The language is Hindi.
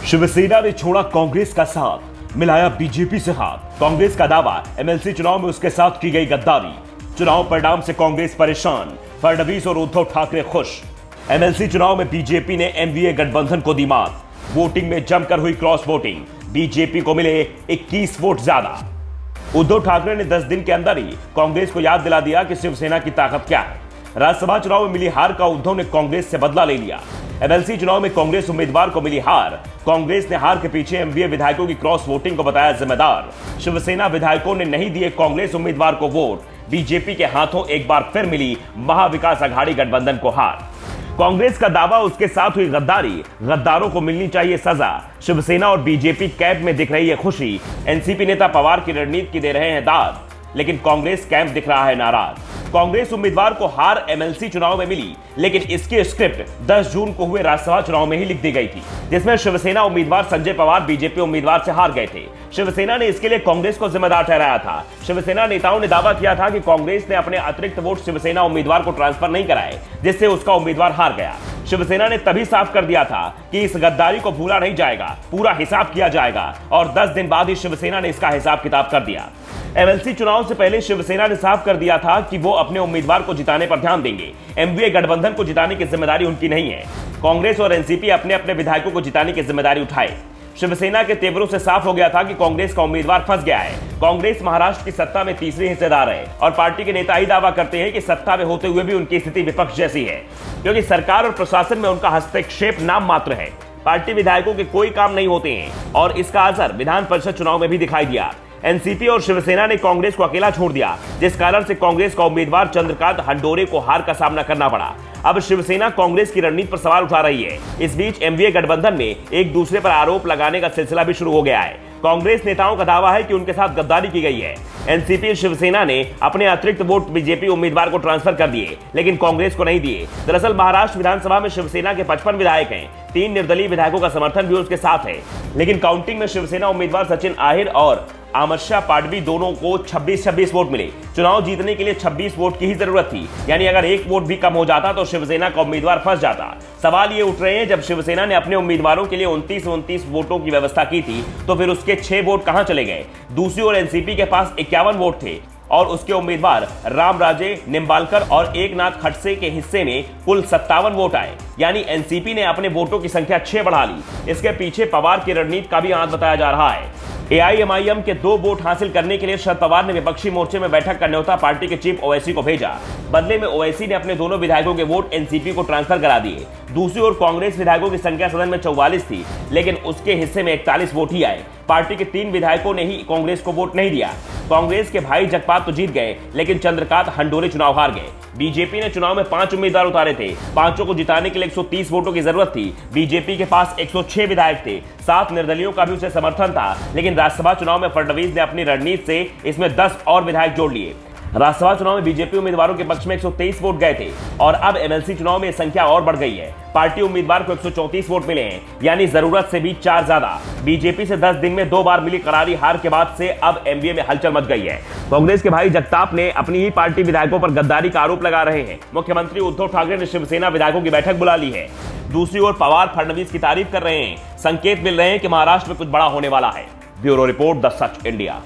शिवसेना ने छोड़ा कांग्रेस का साथ, मिलाया बीजेपी से हाथ। कांग्रेस का दावा, एमएलसी चुनाव में उसके साथ की गई गद्दारी। चुनाव परिणाम से कांग्रेस परेशान, फडणवीस और उद्धव ठाकरे खुश। एमएलसी चुनाव में बीजेपी ने एनडीए गठबंधन को दी मात। वोटिंग में जमकर हुई क्रॉस वोटिंग, बीजेपी को मिले 21 वोट ज्यादा। उद्धव ठाकरे ने 10 दिन के अंदर ही कांग्रेस को याद दिला दिया कि शिवसेना की ताकत क्या है। राज्यसभा चुनाव में मिली हार का उद्धव ने कांग्रेस से बदला ले लिया। एमएलसी चुनाव में कांग्रेस उम्मीदवार को मिली हार। कांग्रेस ने हार के पीछे एमवीए विधायकों की क्रॉस वोटिंग को बताया जिम्मेदार। शिवसेना विधायकों ने नहीं दिए कांग्रेस उम्मीदवार को वोट। बीजेपी के हाथों एक बार फिर मिली महाविकास अघाड़ी गठबंधन को हार। कांग्रेस का दावा, उसके साथ हुई गद्दारी, गद्दारों को मिलनी चाहिए सजा। शिवसेना और बीजेपी कैंप में दिख रही है खुशी। एनसीपी नेता पवार की रणनीति की दे रहे हैं दाद, लेकिन कांग्रेस कैंप दिख रहा है नाराज। कांग्रेस उम्मीदवार को हार एमएलसी चुनाव में मिली, लेकिन इसकी स्क्रिप्ट 10 जून को हुए राज्यसभा चुनाव में ही लिख दी गई थी, जिसमें शिवसेना उम्मीदवार संजय पवार बीजेपी उम्मीदवार से हार गए थे। शिवसेना ने इसके लिए कांग्रेस को जिम्मेदार ठहराया था। शिवसेना नेताओं ने दावा किया था कि कांग्रेस ने अपने अतिरिक्त वोट शिवसेना उम्मीदवार को ट्रांसफर नहीं कराए, जिससे उसका उम्मीदवार हार गया। शिवसेना ने तभी साफ कर दिया था कि इस गद्दारी को भूला नहीं जाएगा, पूरा हिसाब किया जाएगा, और 10 दिन बाद ही शिवसेना ने इसका हिसाब किताब कर दिया। एमएलसी चुनाव से पहले शिवसेना ने साफ कर दिया था कि वो अपने उम्मीदवार को जिताने पर ध्यान देंगे। एमवीए गठबंधन को जिताने की जिम्मेदारी उनकी नहीं है। कांग्रेस और एनसीपी अपने अपने विधायकों को जिताने की जिम्मेदारी उठाए। शिवसेना के तेवरों से साफ हो गया था कि कांग्रेस का उम्मीदवार फंस गया है। कांग्रेस महाराष्ट्र की सत्ता में तीसरी हिस्सेदार है, और पार्टी के नेता ही दावा करते हैं कि सत्ता में होते हुए भी उनकी स्थिति विपक्ष जैसी है, क्योंकि सरकार और प्रशासन में उनका हस्तक्षेप नाम मात्र है। पार्टी विधायकों के कोई काम नहीं होते हैं, और इसका असर विधान परिषद चुनाव में भी दिखाई दिया। एनसीपी और शिवसेना ने कांग्रेस को अकेला छोड़ दिया, जिस कारण से कांग्रेस का उम्मीदवार चंद्रकांत हंडोरे को हार का सामना करना पड़ा। अब शिवसेना कांग्रेस की रणनीति पर सवाल उठा रही है। इस बीच एमवीए गठबंधन में एक दूसरे पर आरोप लगाने का सिलसिला भी शुरू हो गया है। कांग्रेस नेताओं का दावा है कि उनके साथ गद्दारी की गई है। एनसीपी और शिवसेना ने अपने अतिरिक्त वोट बीजेपी उम्मीदवार को ट्रांसफर कर दिए, लेकिन कांग्रेस को नहीं दिए। दरअसल महाराष्ट्र विधानसभा में शिवसेना के 55 विधायक हैं। 3 निर्दलीय विधायकों का समर्थन भी उसके साथ है, लेकिन काउंटिंग में शिवसेना उम्मीदवार सचिन आहिर और आमर्शा पाडवी दोनों को 26-26 वोट मिले। चुनाव जीतने के लिए 26 वोट की ही जरूरत थी, यानी अगर एक वोट भी कम हो जाता तो शिवसेना का उम्मीदवार फंस जाता। सवाल ये उठ रहे हैं, जब शिवसेना ने अपने उम्मीदवारों के लिए 29 वोटों की व्यवस्था की थी, तो फिर उसके 6 वोट कहां चले गए? दूसरी ओर एनसीपी के पास 51 वोट थे, और उसके उम्मीदवार रामराजे निम्बालकर और एकनाथ खड़से के हिस्से में कुल 57 वोट आए, यानी एनसीपी ने अपने वोटों की संख्या 6 बढ़ा ली। इसके पीछे पवार की रणनीति का भी हाथ बताया जा रहा है। एआईएमआईएम के 2 वोट हासिल करने के लिए शरद पवार ने विपक्षी मोर्चे में बैठक का न्योता पार्टी के चीफ ओवैसी को भेजा। बदले में ओवैसी ने अपने दोनों विधायकों के वोट एनसीपी को ट्रांसफर करा दिए। दूसरी ओर कांग्रेस विधायकों की संख्या सदन में 44 थी, लेकिन उसके हिस्से में 41 वोट ही आए। पार्टी के 3 विधायकों ने ही कांग्रेस को वोट नहीं दिया। कांग्रेस के भाई जगपात तो जीत गए, लेकिन चंद्रकांत हंडोरे चुनाव हार गए। बीजेपी ने चुनाव में 5 उम्मीदवार उतारे थे। 5 को जिताने के लिए 130 वोटों की जरूरत थी। बीजेपी के पास 106 विधायक थे। 7 निर्दलियों का भी उसे समर्थन था, लेकिन राज्यसभा चुनाव में फडणवीस ने अपनी रणनीति से इसमें 10 और विधायक जोड़ लिए। राज्यसभा चुनाव में बीजेपी उम्मीदवारों के पक्ष में 123 वोट गए थे, और अब एमएलसी चुनाव में संख्या और बढ़ गई है। पार्टी उम्मीदवार को 134 वोट मिले हैं, यानी जरूरत से भी 4 ज्यादा। बीजेपी से 10 दिन में 2 बार मिली करारी हार के बाद से अब एमवीए में हलचल मच गई है। कांग्रेस के भाई जगताप ने अपनी ही पार्टी विधायकों पर गद्दारी का आरोप लगा रहे हैं। मुख्यमंत्री उद्धव ठाकरे ने शिवसेना विधायकों की बैठक बुला ली है। दूसरी ओर पवार फडणवीस की तारीफ कर रहे हैं। संकेत मिल रहे हैं कि महाराष्ट्र में कुछ बड़ा होने वाला है। Bureau report, the such India.